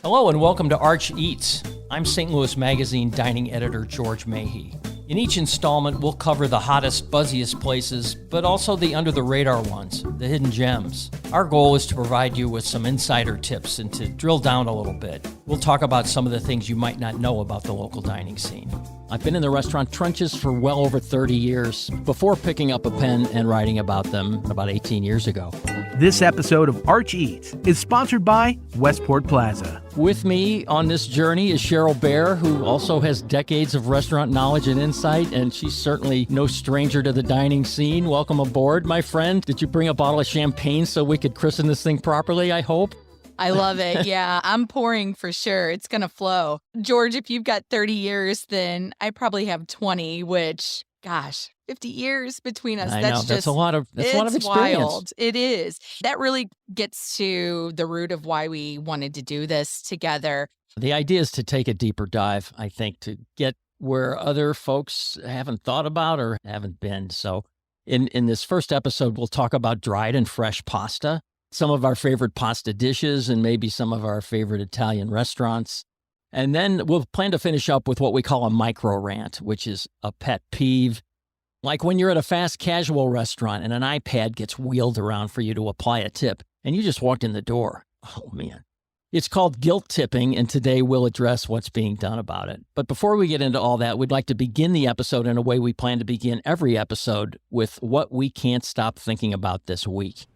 Hello and welcome to Arch Eats. I'm St. Louis Magazine dining editor George Mahey. In each installment, we'll cover the hottest, buzziest places, but also the under-the-radar ones, the hidden gems. Our goal is to provide you with some insider tips and to drill down a little bit. We'll talk about some of the things you might not know about the local dining scene. I've been in the restaurant trenches for well over 30 years, before picking up a pen and writing about them about 18 years ago. This episode of Arch Eats is sponsored by Westport Plaza. With me on this journey is Cheryl Bear, who also has decades of restaurant knowledge and insight, and she's certainly no stranger to the dining scene. Welcome aboard, my friend. Did you bring a bottle of champagne so we could christen this thing properly, I hope? I love it. Yeah, I'm pouring for sure. It's going to flow. George, if you've got 30 years, then I probably have 20, which, gosh, 50 years between us. I know. That's a lot of experience. Wild. It is. That really gets to the root of why we wanted to do this together. The idea is to take a deeper dive, I think, to get where other folks haven't thought about or haven't been. So in this first episode, we'll talk about dried and fresh pasta, some of our favorite pasta dishes, and maybe some of our favorite Italian restaurants. And then we'll plan to finish up with what we call a micro rant, which is a pet peeve. Like when you're at a fast casual restaurant and an iPad gets wheeled around for you to apply a tip, and you just walked in the door. Oh, man. It's called guilt tipping, and today we'll address what's being done about it. But before we get into all that, we'd like to begin the episode in a way we plan to begin every episode, with what we can't stop thinking about this week.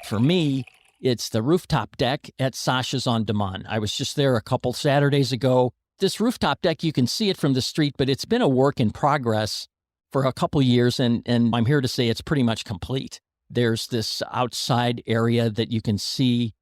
For me, it's the rooftop deck at Sasha's on Demont. I was just there a couple Saturdays ago. This rooftop deck, you can see it from the street, but it's been a work in progress for a couple years, and I'm here to say it's pretty much complete. There's this outside area that you can see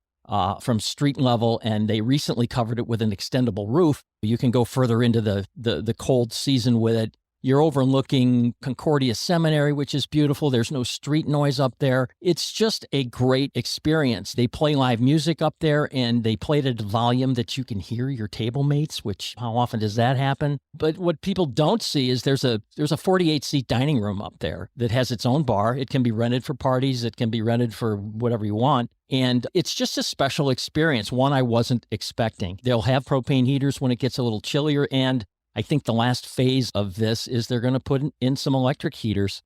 from street level, and they recently covered it with an extendable roof. You can go further into the cold season with it. You're overlooking Concordia Seminary, which is beautiful. There's no street noise up there. It's just a great experience. They play live music up there, and they play it at a volume that you can hear your table mates, which how often does that happen? But what people don't see is there's a 48-seat dining room up there that has its own bar. It can be rented for parties. It can be rented for whatever you want. And it's just a special experience, one I wasn't expecting. They'll have propane heaters when it gets a little chillier, and I think the last phase of this is they're going to put in some electric heaters.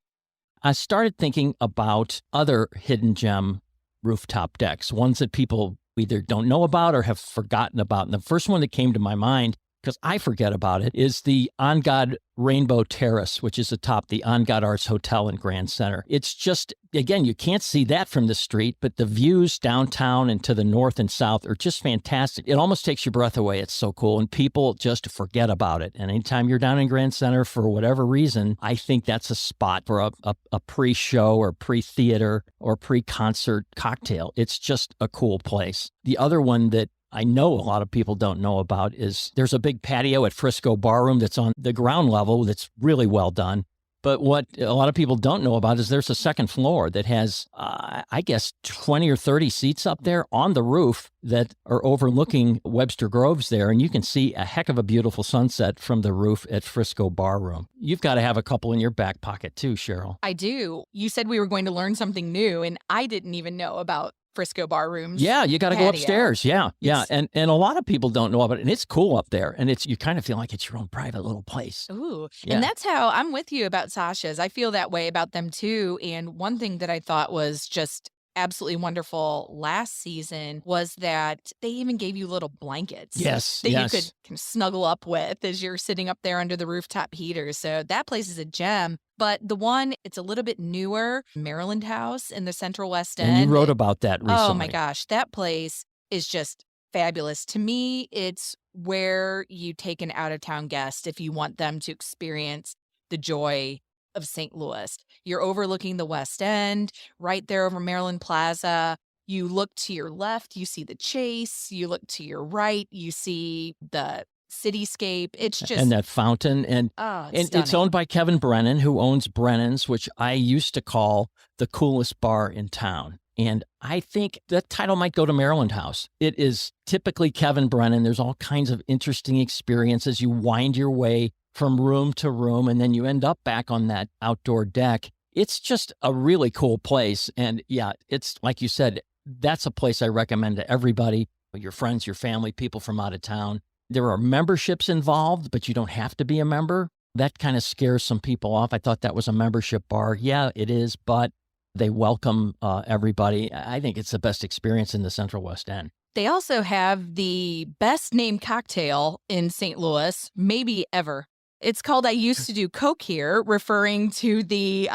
I started thinking about other hidden gem rooftop decks, ones that people either don't know about or have forgotten about. And the first one that came to my mind, because I forget about it, is the On God Rainbow Terrace, which is atop the On God Arts Hotel in Grand Center. It's just, again, you can't see that from the street, but the views downtown and to the north and south are just fantastic. It almost takes your breath away. It's so cool, and people just forget about it. And anytime you're down in Grand Center for whatever reason, I think that's a spot for a pre-show or pre-theater or pre-concert cocktail. It's just a cool place. The other one that I know a lot of people don't know about is there's a big patio at Frisco Barroom that's on the ground level that's really well done. But what a lot of people don't know about is there's a second floor that has, I guess, 20 or 30 seats up there on the roof that are overlooking Webster Groves there. And you can see a heck of a beautiful sunset from the roof at Frisco Barroom. You've got to have a couple in your back pocket too, Cheryl. I do. You said we were going to learn something new, and I didn't even know about Frisco Barrooms. Yeah, you got to go upstairs. Yeah. And a lot of people don't know about it, and it's cool up there, and you kind of feel like it's your own private little place. Ooh, yeah. And that's how I'm with you about Sasha's. I feel that way about them too. And one thing that I thought was just absolutely wonderful last season was that they even gave you little blankets. Yes, that you could kind of snuggle up with as you're sitting up there under the rooftop heater. So that place is a gem. But the one, it's a little bit newer, Maryland House in the Central West End. And you wrote about that recently. Oh my gosh, that place is just fabulous. To me, it's where you take an out-of-town guest if you want them to experience the joy of St. Louis. You're overlooking the West End, right there over Maryland Plaza. You look to your left, you see the Chase. You look to your right, you see the cityscape. It's just... And that fountain. And it's owned by Kevin Brennan, who owns Brennan's, which I used to call the coolest bar in town. And I think that title might go to Maryland House. It is typically Kevin Brennan. There's all kinds of interesting experiences. You wind your way from room to room, and then you end up back on that outdoor deck. It's just a really cool place. And yeah, it's like you said, that's a place I recommend to everybody. your friends, your family, people from out of town. There are memberships involved, but you don't have to be a member. That kind of scares some people off. I thought that was a membership bar. Yeah, it is, but they welcome everybody. I think it's the best experience in the Central West End. They also have the best named cocktail in St. Louis, maybe ever. It's called I Used to Do Coke Here, referring to the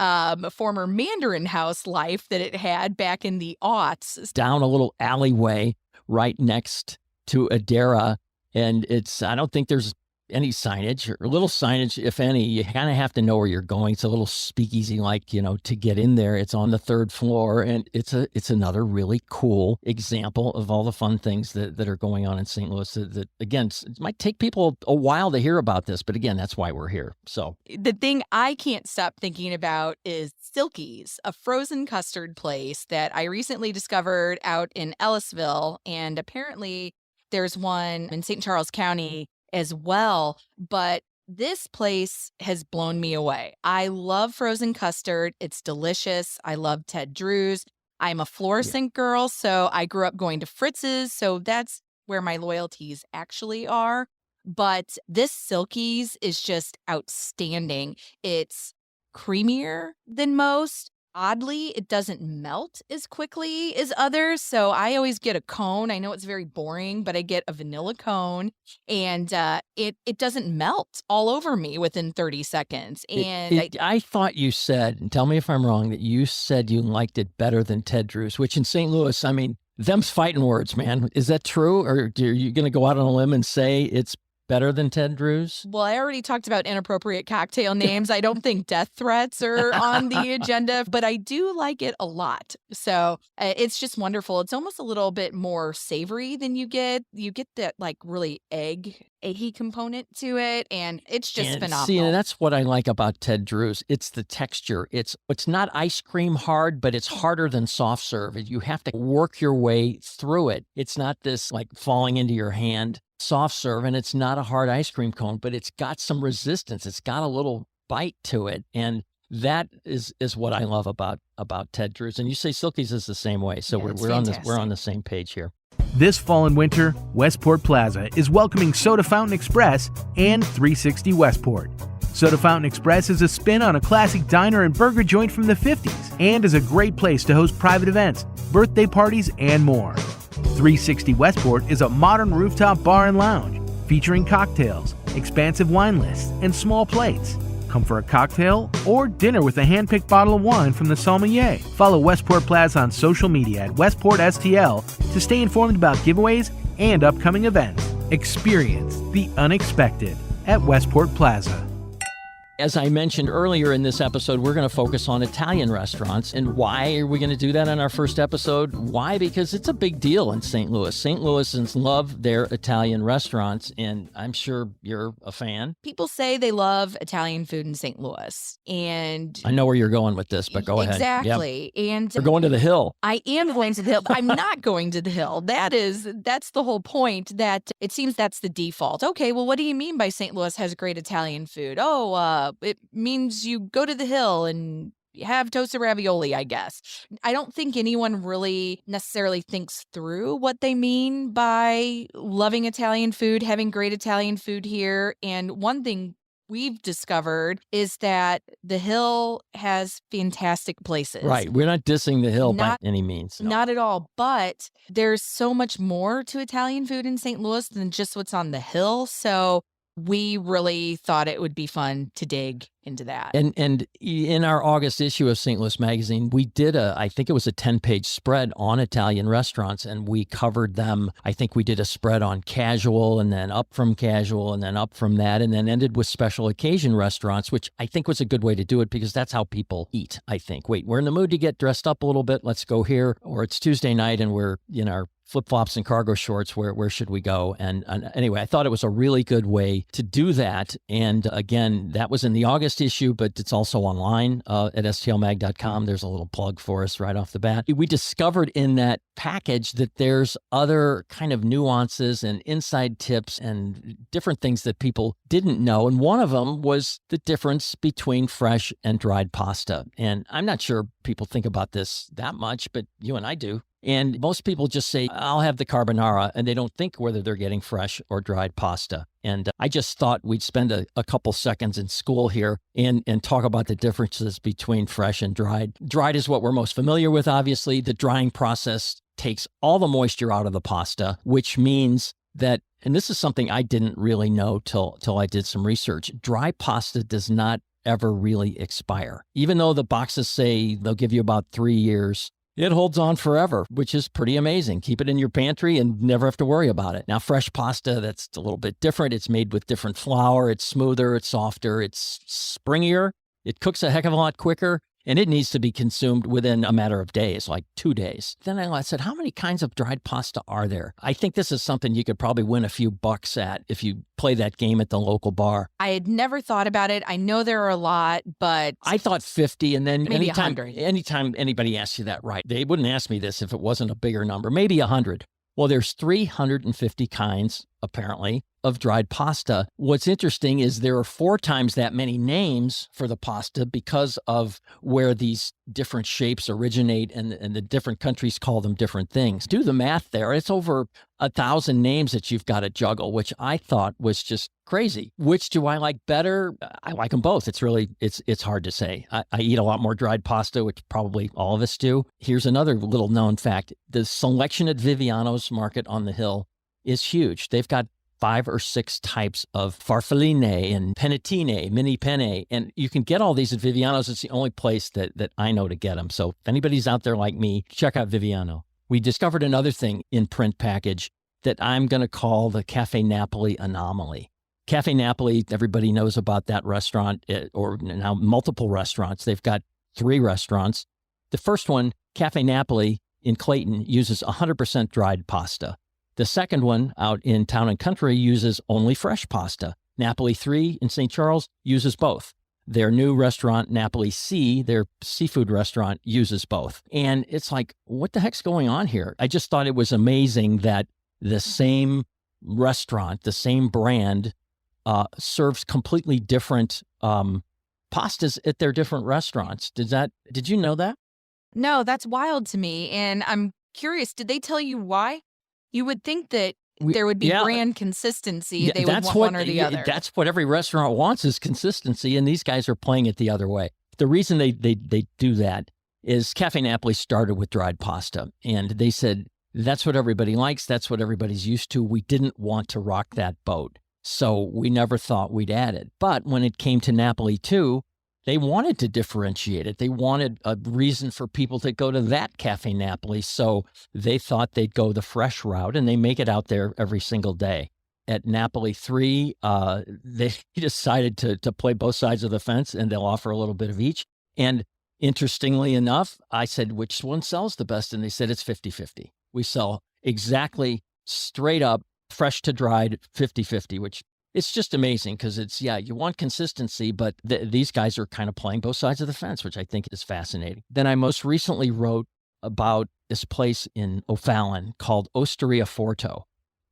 former Mandarin House life that it had back in the aughts. Down a little alleyway right next to Adara. And I don't think there's any signage or little signage, if any. You kind of have to know where you're going. It's a little speakeasy like, to get in there. It's on the third floor, and it's another really cool example of all the fun things that are going on in St. Louis that again, it might take people a while to hear about this, but again, that's why we're here. So the thing I can't stop thinking about is Silky's, a frozen custard place that I recently discovered out in Ellisville, and apparently there's one in St. Charles County as well, but this place has blown me away. I love frozen custard. It's delicious. I love Ted Drewes. I'm a Florissant girl, so I grew up going to Fritz's, so that's where my loyalties actually are. But this Silky's is just outstanding. It's creamier than most. Oddly, it doesn't melt as quickly as others, so I always get a cone. I know it's very boring, but I get a vanilla cone, and it doesn't melt all over me within 30 seconds. And I thought you said, and tell me if I'm wrong, that you said you liked it better than Ted Drewes, which in St. Louis, I mean, them's fighting words, man. Is that true, or are you going to go out on a limb and say it's better than Ted Drewes? Well, I already talked about inappropriate cocktail names. I don't think death threats are on the agenda, but I do like it a lot. So it's just wonderful. It's almost a little bit more savory than you get. You get that like really eggy component to it, and it's just phenomenal. See, and that's what I like about Ted Drewes. It's the texture. It's not ice cream hard, but it's harder than soft serve. You have to work your way through it. It's not this like falling into your hand soft serve, and it's not a hard ice cream cone, but it's got some resistance. It's got a little bite to it, and that is what I love about Ted Drewes. And you say Silky's is the same way, so Yeah, we're on the same page here. This fall and winter, Westport Plaza is welcoming Soda Fountain Express and 360 Westport. Soda Fountain Express is a spin on a classic diner and burger joint from the 50s and is a great place to host private events, birthday parties, and more. 360 Westport is a modern rooftop bar and lounge featuring cocktails, expansive wine lists, and small plates. Come for a cocktail or dinner with a hand-picked bottle of wine from the sommelier. Follow Westport Plaza on social media at Westport STL to stay informed about giveaways and upcoming events. Experience the unexpected at Westport Plaza. As I mentioned earlier in this episode, we're going to focus on Italian restaurants. And why are we going to do that on our first episode? Why? Because it's a big deal in St. Louis. St. Louisans love their Italian restaurants, and I'm sure you're a fan. People say they love Italian food in St. Louis, and I know where you're going with this, but go ahead. Exactly. Yep. And we're going to the Hill. I am going to the Hill. I'm not going to the Hill. That's the whole point, that it seems that's the default. Okay, well, what do you mean by St. Louis has great Italian food? It means you go to the Hill and have toasted ravioli, I guess. I don't think anyone really necessarily thinks through what they mean by loving Italian food, having great Italian food here. And one thing we've discovered is that the Hill has fantastic places. Right. We're not dissing the Hill by any means. No. Not at all. But there's so much more to Italian food in St. Louis than just what's on the Hill. So we really thought it would be fun to dig into that. And in our August issue of St. Louis Magazine, we did I think it was a 10-page spread on Italian restaurants, and we covered them. I think we did a spread on casual, and then up from casual, and then up from that, and then ended with special occasion restaurants, which I think was a good way to do it because that's how people eat, I think. Wait, we're in the mood to get dressed up a little bit. Let's go here. Or it's Tuesday night and we're in our flip-flops and cargo shorts. Where should we go? And anyway, I thought it was a really good way to do that. And again, that was in the August issue, but it's also online at stlmag.com. There's a little plug for us right off the bat. We discovered in that package that there's other kind of nuances and inside tips and different things that people didn't know. And one of them was the difference between fresh and dried pasta. And I'm not sure people think about this that much, but you and I do. And most people just say, I'll have the carbonara, and they don't think whether they're getting fresh or dried pasta. And I just thought we'd spend a couple seconds in school here and talk about the differences between fresh and dried. Dried is what we're most familiar with, obviously. The drying process takes all the moisture out of the pasta, which means that, and this is something I didn't really know till I did some research, dry pasta does not ever really expire. Even though the boxes say they'll give you about 3 years, it holds on forever, which is pretty amazing. Keep it in your pantry and never have to worry about it. Now, fresh pasta, that's a little bit different. It's made with different flour. It's smoother. It's softer. It's springier. It cooks a heck of a lot quicker. And it needs to be consumed within a matter of days, like 2 days. Then I said, how many kinds of dried pasta are there? I think this is something you could probably win a few bucks at if you play that game at the local bar. I had never thought about it. I know there are a lot, but I thought 50, and then maybe anytime anybody asks you that, right, they wouldn't ask me this if it wasn't a bigger number, maybe 100. Well, there's 350 kinds, apparently, of dried pasta. What's interesting is there are 4 times that many names for the pasta because of where these different shapes originate and the different countries call them different things. Do the math there. It's over 1,000 names that you've got to juggle, which I thought was just crazy. Which do I like better? I like them both. It's hard to say. I eat a lot more dried pasta, which probably all of us do. Here's another little known fact. The selection at Viviano's Market on the Hill is huge. They've got 5 or 6 types of farfalline and panettine, mini penne, and you can get all these at Viviano's. It's the only place that I know to get them. So if anybody's out there like me, check out Viviano. We discovered another thing in print package that I'm going to call the Cafe Napoli anomaly. Cafe Napoli, everybody knows about that restaurant, or now multiple restaurants. They've got 3 restaurants. The first one, Cafe Napoli in Clayton, uses 100% dried pasta. The second one out in Town and Country uses only fresh pasta. Napoli 3 in St. Charles uses both. Their new restaurant, Napoli Sea, their seafood restaurant, uses both. And it's like, what the heck's going on here? I just thought it was amazing that the same restaurant, the same brand, serves completely different pastas at their different restaurants. Did you know that? no, that's wild to me. And I'm curious, did they tell you why? You would think that there would be brand consistency. They would want one or the other. That's what every restaurant wants, is consistency, and these guys are playing it the other way. The reason they do that is Cafe Napoli started with dried pasta, and they said, that's what everybody likes, that's what everybody's used to. We didn't want to rock that boat, so we never thought we'd add it. But when it came to Napoli 2, they wanted to differentiate it. They wanted a reason for people to go to that Cafe Napoli. So they thought they'd go the fresh route, and they make it out there every single day. At Napoli 3, they decided to play both sides of the fence, and they'll offer a little bit of each. And interestingly enough, I said, which one sells the best? And they said it's 50-50. We sell exactly straight up, fresh to dried, 50-50, which it's just amazing because you want consistency, but these guys are kind of playing both sides of the fence, which I think is fascinating. Then I most recently wrote about this place in O'Fallon called Osteria Forto,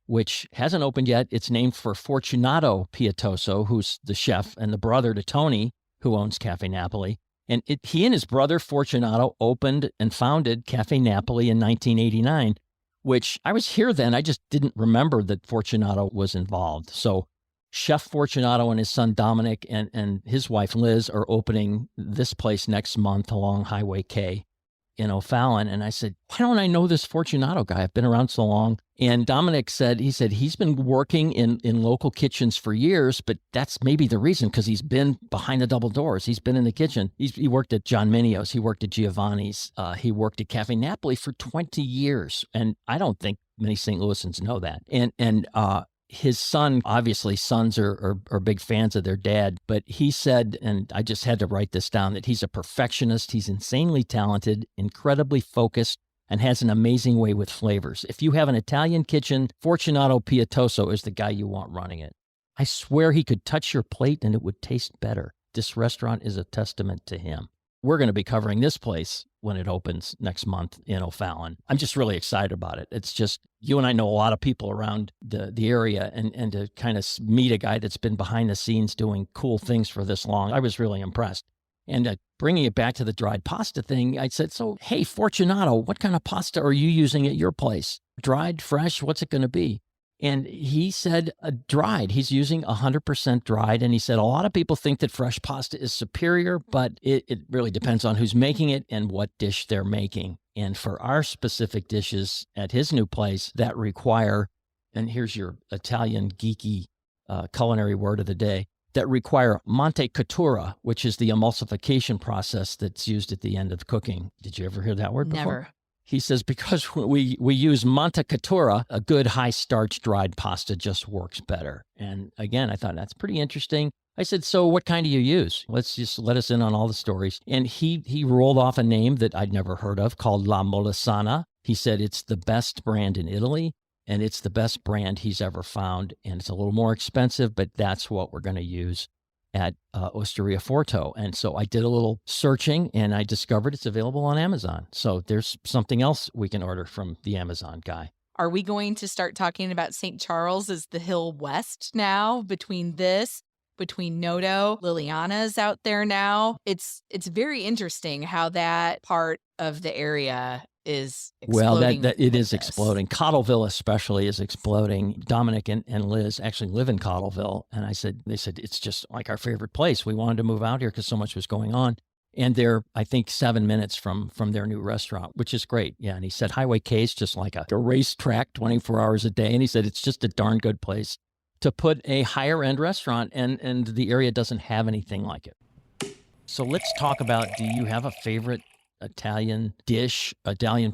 which hasn't opened yet. It's named for Fortunato Pietoso, who's the chef and the brother to Tony, who owns Cafe Napoli. And he and his brother Fortunato opened and founded Cafe Napoli in 1989, which I was here then. I just didn't remember that Fortunato was involved. So Chef Fortunato and his son Dominic and his wife Liz are opening this place next month along Highway K in O'Fallon. And I said, why don't I know this Fortunato guy? I've been around so long. And Dominic said, he's been working in local kitchens for years, but that's maybe the reason, because he's been behind the double doors. He's been in the kitchen. He worked at John Minio's. He worked at Giovanni's. He worked at Cafe Napoli for 20 years. And I don't think many St. Louisans know that. And his son, obviously sons are big fans of their dad, but he said, and I just had to write this down, that he's a perfectionist. He's insanely talented, incredibly focused, and has an amazing way with flavors. If you have an Italian kitchen, Fortunato Pietoso is the guy you want running it. I swear he could touch your plate and it would taste better. This restaurant is a testament to him. We're going to be covering this place when it opens next month in O'Fallon. I'm just really excited about it. It's just, you and I know a lot of people around the area, and to kind of meet a guy that's been behind the scenes doing cool things for this long, I was really impressed. And bringing it back to the dried pasta thing, I said, so, hey, Fortunato, what kind of pasta are you using at your place? Dried, fresh, what's it going to be? And he said dried. He's using 100% dried. And he said a lot of people think that fresh pasta is superior, but it really depends on who's making it and what dish they're making. And for our specific dishes at his new place that require, and here's your Italian geeky culinary word of the day, that require Montecottura, which is the emulsification process that's used at the end of cooking. Did you ever hear that word before? Never. He says, because we use Montecottura, a good high-starch dried pasta just works better. And again, I thought that's pretty interesting. I said, so what kind do you use? Let's just let us in on all the stories. And he rolled off a name that I'd never heard of called La Molesana. He said it's the best brand in Italy, and it's the best brand he's ever found. And it's a little more expensive, but that's what we're going to use at Osteria Forto. And so I did a little searching and I discovered it's available on Amazon. So there's something else we can order from the Amazon guy. Are we going to start talking about St. Charles as the Hill West now between Noto? Liliana's out there now. It's very interesting how that part of the area is exploding. Well, it is exploding. Cottleville especially is exploding. Dominic and Liz actually live in Cottleville. And they said, it's just like our favorite place. We wanted to move out here because so much was going on. And they're, I think, 7 minutes from their new restaurant, which is great. Yeah. And he said Highway K is just like a racetrack 24 hours a day. And he said, it's just a darn good place to put a higher end restaurant. And the area doesn't have anything like it. So let's talk about, do you have a favorite Italian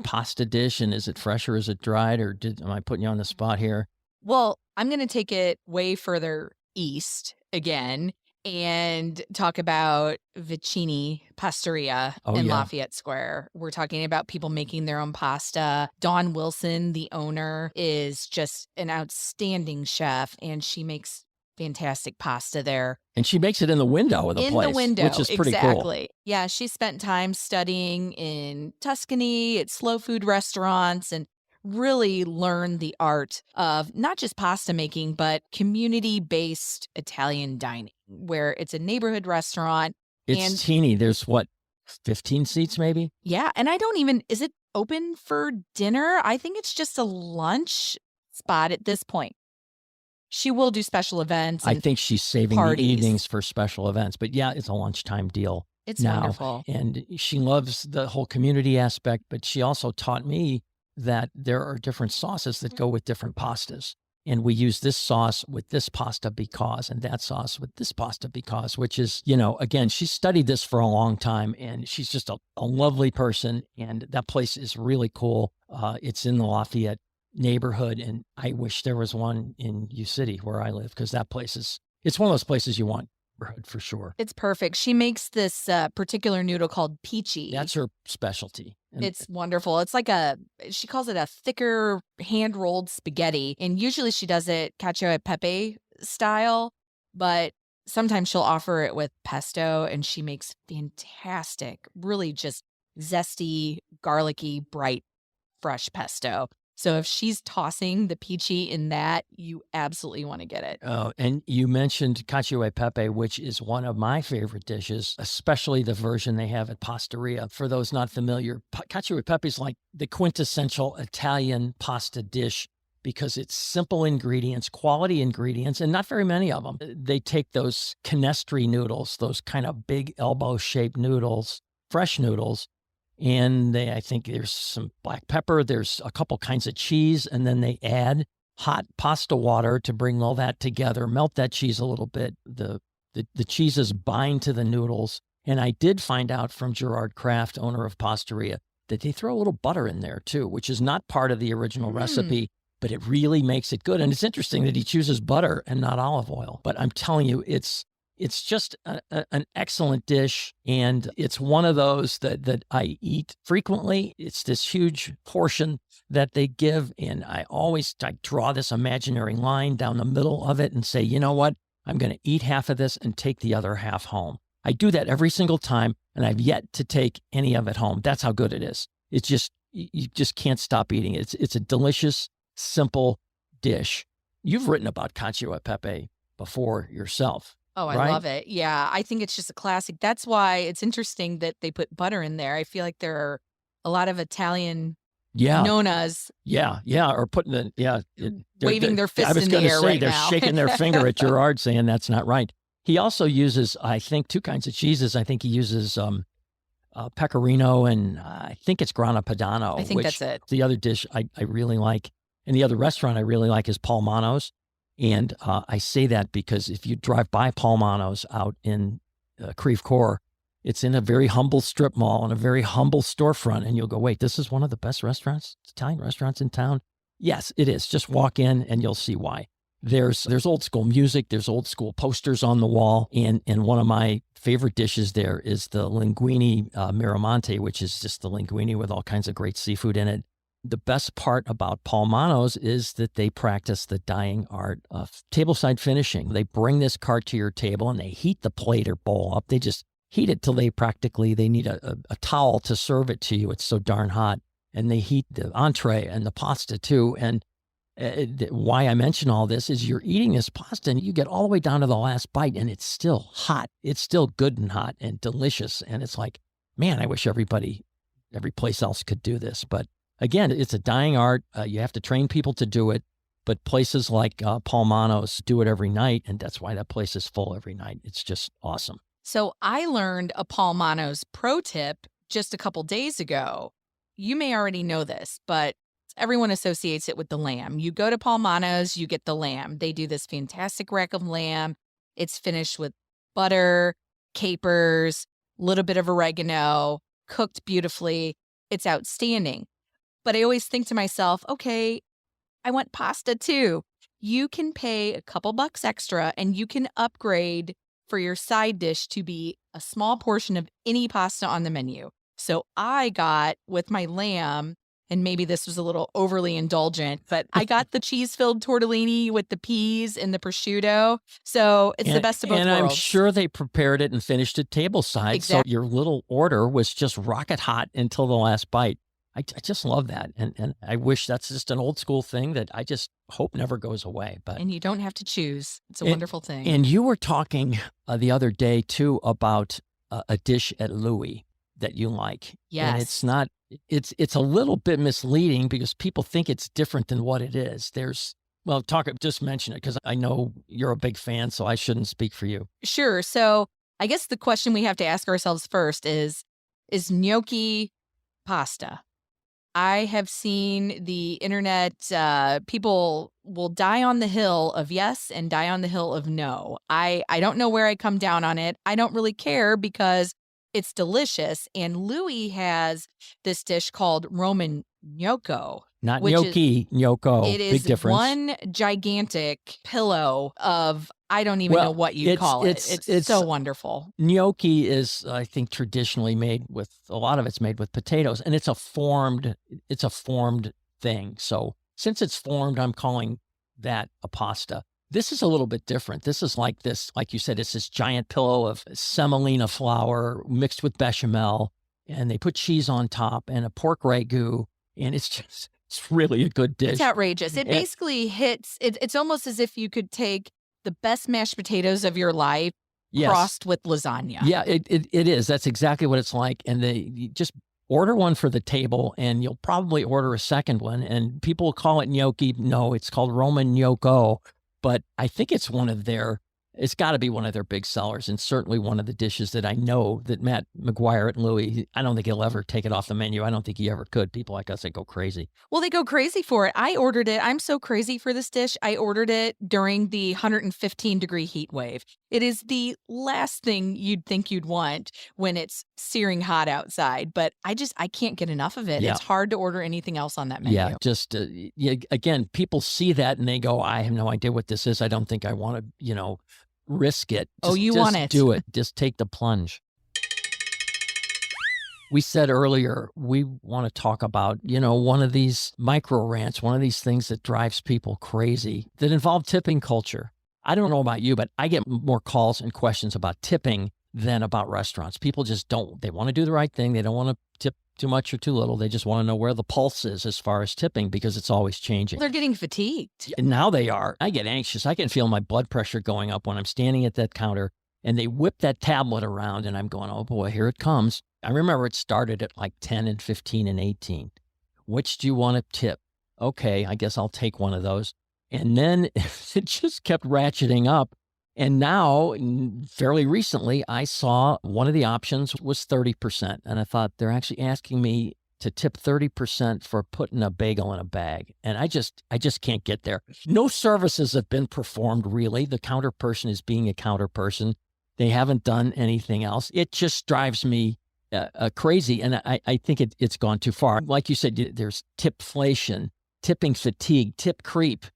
pasta dish? And is it fresh or is it dried? Or am I putting you on the spot here? Well, I'm going to take it way further east again and talk about Vicini Pastoria in Lafayette Square. We're talking about people making their own pasta. Dawn Wilson, the owner, is just an outstanding chef, and she makes fantastic pasta there. And she makes it in the window of the place. In the window, which is pretty exactly. Cool. Yeah, she spent time studying in Tuscany at slow food restaurants and really learned the art of not just pasta making, but community-based Italian dining, where it's a neighborhood restaurant. It's teeny. There's 15 seats maybe? Yeah, and is it open for dinner? I think it's just a lunch spot at this point. She will do special events. I think she's saving parties. The evenings for special events. But yeah, it's a lunchtime deal. It's now. Wonderful. And she loves the whole community aspect, but she also taught me that there are different sauces that go with different pastas. And we use this sauce with this pasta because, and that sauce with this pasta because, which is, again, she studied this for a long time and she's just a lovely person. And that place is really cool. It's in the Lafayette neighborhood. And I wish there was one in U City where I live, because that place it's one of those places you want neighborhood for sure. It's perfect. She makes this particular noodle called peachy. That's her specialty. And it's wonderful. It's like she calls it a thicker hand-rolled spaghetti. And usually she does it cacio e pepe style, but sometimes she'll offer it with pesto, and she makes fantastic, really just zesty, garlicky, bright, fresh pesto. So if she's tossing the peachy in that, you absolutely want to get it. Oh, and you mentioned cacio e pepe, which is one of my favorite dishes, especially the version they have at Pastoria. For those not familiar, cacio e pepe is like the quintessential Italian pasta dish because it's simple ingredients, quality ingredients, and not very many of them. They take those canestri noodles, those kind of big elbow-shaped noodles, fresh noodles, and I think there's some black pepper, there's a couple kinds of cheese, and then they add hot pasta water to bring all that together, melt that cheese a little bit. The cheeses bind to the noodles. And I did find out from Gerard Kraft, owner of Pastoria, that they throw a little butter in there too, which is not part of the original recipe, but it really makes it good. And it's interesting that he chooses butter and not olive oil. But I'm telling you, it's just an excellent dish, and it's one of those that I eat frequently. It's this huge portion that they give, and I draw this imaginary line down the middle of it and say, you know what? I'm going to eat half of this and take the other half home. I do that every single time, and I've yet to take any of it home. That's how good it is. It's just, you just can't stop eating it. It's a delicious, simple dish. You've written about cacio e pepe before yourself. Oh, I right? love it. Yeah, I think it's just a classic. That's why it's interesting that they put butter in there. I feel like it's interesting that they put butter in there. I feel like there are a lot of Italian Yeah, nonas yeah, or putting waving their fist I in was the going to air say right they're now. shaking their finger at Gerard saying that's not right. He also uses, I think, two kinds of cheeses. I think he uses pecorino and I think it's grana I padano, think that's which it. the other dish I really like. And the other restaurant I really like is Paul Mano's. And I say that because if you drive by Paul Mano's out in Creve Coeur, it's in a very humble strip mall and a very humble storefront. And you'll go, wait, this is one of the best Italian restaurants in town? Yes, it is. Just walk in and you'll see why. There's old school music. There's old school posters on the wall. And one of my favorite dishes there is the linguine Miramonte, which is just the linguine with all kinds of great seafood in it. The best part about Paul Mano's is that they practice the dying art of tableside finishing. They bring this cart to your table and they heat the plate or bowl up. They just heat it till they need a towel to serve it to you. It's so darn hot. And they heat the entree and the pasta too. And why I mention all this is you're eating this pasta and you get all the way down to the last bite and it's still hot. It's still good and hot and delicious. And it's like, man, I wish every place else could do this. But again, it's a dying art. You have to train people to do it. But places like Paul Mano's do it every night. And that's why that place is full every night. It's just awesome. So I learned a Paul Mano's pro tip just a couple days ago. You may already know this, but everyone associates it with the lamb. You go to Paul Mano's, you get the lamb. They do this fantastic rack of lamb. It's finished with butter, capers, a little bit of oregano, cooked beautifully. It's outstanding. But I always think to myself, okay, I want pasta too. You can pay a couple bucks extra and you can upgrade for your side dish to be a small portion of any pasta on the menu. So I got with my lamb, and maybe this was a little overly indulgent, but I got the cheese-filled tortellini with the peas and the prosciutto. So it's the best of both worlds. And I'm sure they prepared it and finished it tableside. Exactly. So your little order was just rocket hot until the last bite. I just love that. And I wish that's just an old school thing that I just hope never goes away. And you don't have to choose. It's a wonderful thing. And you were talking the other day, too, about a dish at Louis that you like. Yes. And it's not, it's a little bit misleading because people think it's different than what it is. Just mention it because I know you're a big fan, so I shouldn't speak for you. Sure. So I guess the question we have to ask ourselves first is gnocchi pasta? I have seen the internet, people will die on the hill of yes and die on the hill of no. I don't know where I come down on it. I don't really care because it's delicious. And Louis has this dish called Roman gnocco. Not gnocchi, gnocco. It is big difference. One gigantic pillow of, I don't even know what you call it. It's so wonderful. Gnocchi is, I think, traditionally made with, a lot of it's made with potatoes, and it's a formed thing. So since it's formed, I'm calling that a pasta. This is a little bit different. This is like you said, it's this giant pillow of semolina flour mixed with bechamel, and they put cheese on top and a pork ragu, and it's really a good dish. It's outrageous. It basically hits, it's almost as if you could take the best mashed potatoes of your life crossed with lasagna. Yeah, it is. That's exactly what it's like. And you just order one for the table and you'll probably order a second one. And people call it gnocchi. No, it's called Roman gnocco. But I think it's it's got to be one of their big sellers, and certainly one of the dishes that I know that Matt McGuire at Louis, I don't think he'll ever take it off the menu. I don't think he ever could. People like us, they go crazy. Well, they go crazy for it. I ordered it. I'm so crazy for this dish. I ordered it during the 115-degree heat wave. It is the last thing you'd think you'd want when it's searing hot outside, but I can't get enough of it. Yeah. It's hard to order anything else on that menu. Yeah, just, again, people see that and they go, I have no idea what this is. I don't think I want to, risk it. You want it. Do it. Just take the plunge. We said earlier, we want to talk about, one of these micro rants, one of these things that drives people crazy that involve tipping culture. I don't know about you, but I get more calls and questions about tipping than about restaurants. People just they want to do the right thing. They don't want to tip too much or too little. They just want to know where the pulse is as far as tipping because it's always changing. They're getting fatigued. And now they are. I get anxious. I can feel my blood pressure going up when I'm standing at that counter and they whip that tablet around and I'm going, oh boy, here it comes. I remember it started at like 10 and 15 and 18. Which do you want to tip? Okay, I guess I'll take one of those. And then it just kept ratcheting up. And now, fairly recently, I saw one of the options was 30%. And I thought, they're actually asking me to tip 30% for putting a bagel in a bag. And I just can't get there. No services have been performed, really. The counter person is being a counter person. They haven't done anything else. It just drives me crazy. And I think it's gone too far. Like you said, there's tipflation, tipping fatigue, tip creep.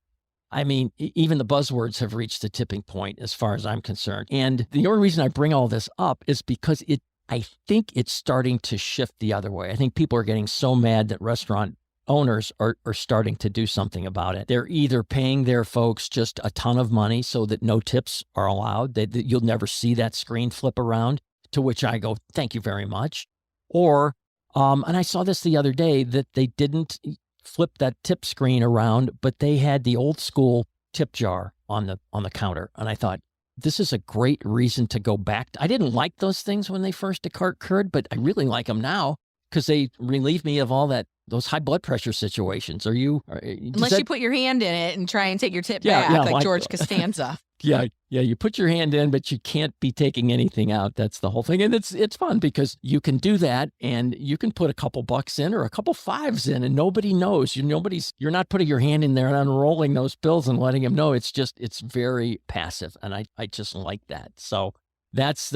I mean, even the buzzwords have reached a tipping point as far as I'm concerned. And the only reason I bring all this up is because I think it's starting to shift the other way. I think people are getting so mad that restaurant owners are starting to do something about it. They're either paying their folks just a ton of money so that no tips are allowed, that you'll never see that screen flip around, to which I go, thank you very much. Or, and I saw this the other day, that they didn't flip that tip screen around, but they had the old school tip jar on the counter. And I thought, this is a great reason to go back. I didn't like those things when they first occurred, but I really like them now because they relieve me of all those high blood pressure situations. Unless you put your hand in it and try and take your tip back, like George Costanza. Yeah, you put your hand in, but you can't be taking anything out. That's the whole thing. And it's fun because you can do that and you can put a couple bucks in or a couple fives in and nobody knows. You're not putting your hand in there and unrolling those bills and letting them know. It's very passive. And I just like that. So that's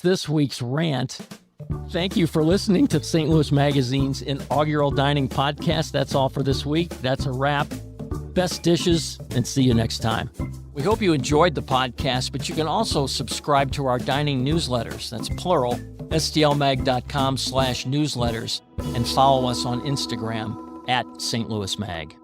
this week's rant. Thank you for listening to St. Louis Magazine's Inaugural Dining Podcast. That's all for this week. That's a wrap. Best dishes, and see you next time. We hope you enjoyed the podcast, but you can also subscribe to our dining newsletters. That's plural, stlmag.com/newsletters, and follow us on Instagram @St. Louis Mag.